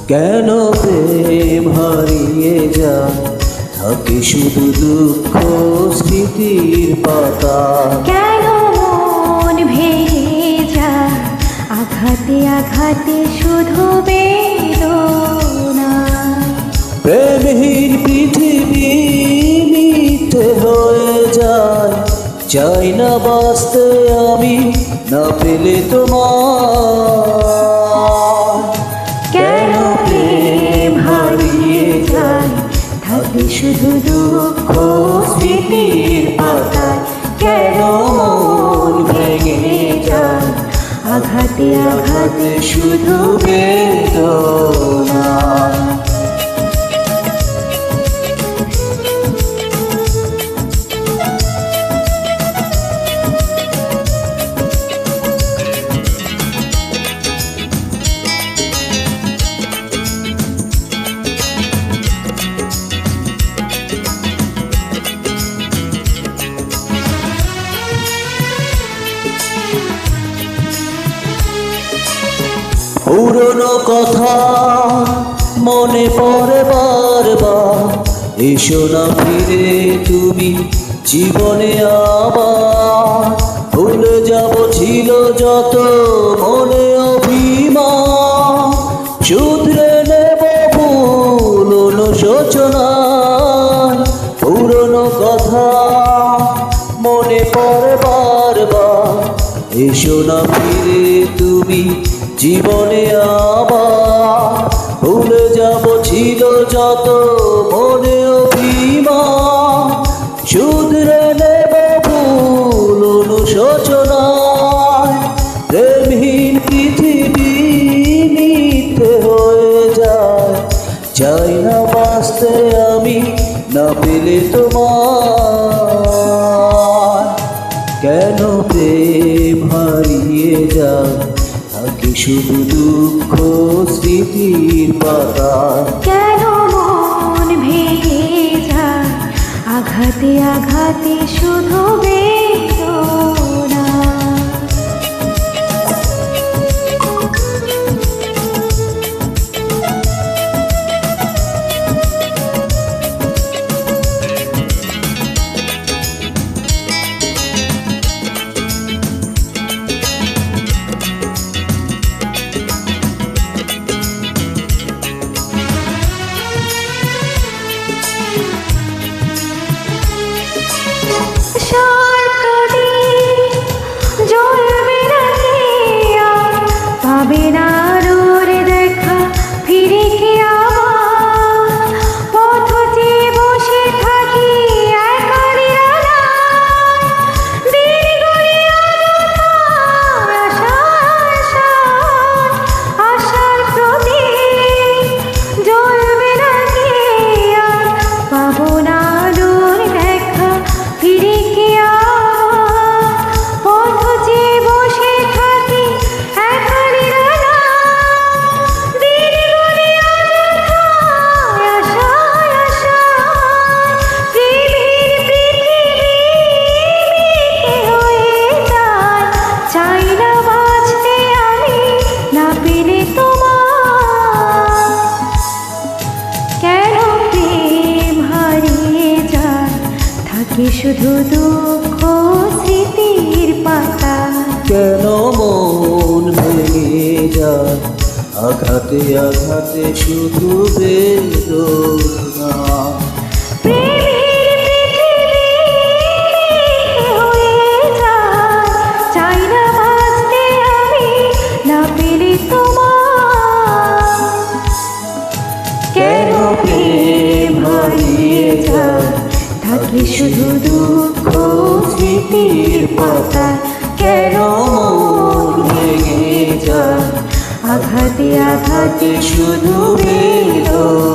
কেন প্রেম হারিয়ে যায়, থাকে শুধু দুঃখ স্মৃতির পাতা। কেন মন ভেঙে যায়, আঘাতে আঘাতে শুধু বেদনা। প্রেমহীন পৃথিবী মিথ্যে হয়ে যায়, চাই না বাঁচতে আমি না পেলে তোমার। কেন প্রেম হারিয়ে যায়, থাকে শুধু দুঃখ স্মৃতির পাতায়। কেন মন ভেঙে যায়, আঘাতে আঘাতে শুধু বেদনা। পুরনো কথা মনে পড়ে বারবার, এসো না ফিরে তুমি জীবনে আবার। ভুলে যাব ছিল যত মনে অভিমান, শুধরে নেব ভুল অনুশোচনায়। পুরনো কথা মনে পড়ে বারবার, এসো না ফিরে তুমি জীবনে আবার। ভুলে যাব ছিল যত মনে অভিমান, শুধরে নেব ভুল অনুশোচনায়। প্রেমহীন পৃথিবী মিথ্যে হয়ে যায়, চাই না বাঁচতে আমি না পেলে তোমার। কেন প্রেম হারিয়ে যায়, থাকে শুধু দুঃখ স্মৃতির পাতা। কেন মন ভেঙে যায়, আঘাতে আঘাতে শুধু বেদনা। পাবে না রোর দেখা, ফিরে কি আবার? পথ চেয়ে বসে থাকি একারই আড়ায়, দিন গড়িয়ে অযথায় আশার প্রদীপ জ্বলবে না কি আর? পাবো না রোর দেখা, ফিরে কি আবার? পথ চেয়ে বসে থাকি একারই শুধু দুঃখ স্মৃতির পাতা। কেন মন ভেঙে যায়, আঘাতে আঘাতে শুধু বেদনা। চাই না বাঁচতে আমি না পেলে তোমার। কেন প্রেম হারিয়ে যায়, থাকে শুধু দুঃখ স্মৃতির পাতা। কেন মন ভেঙে যায়, আঘাতে আঘাতে শুধু বেদনা।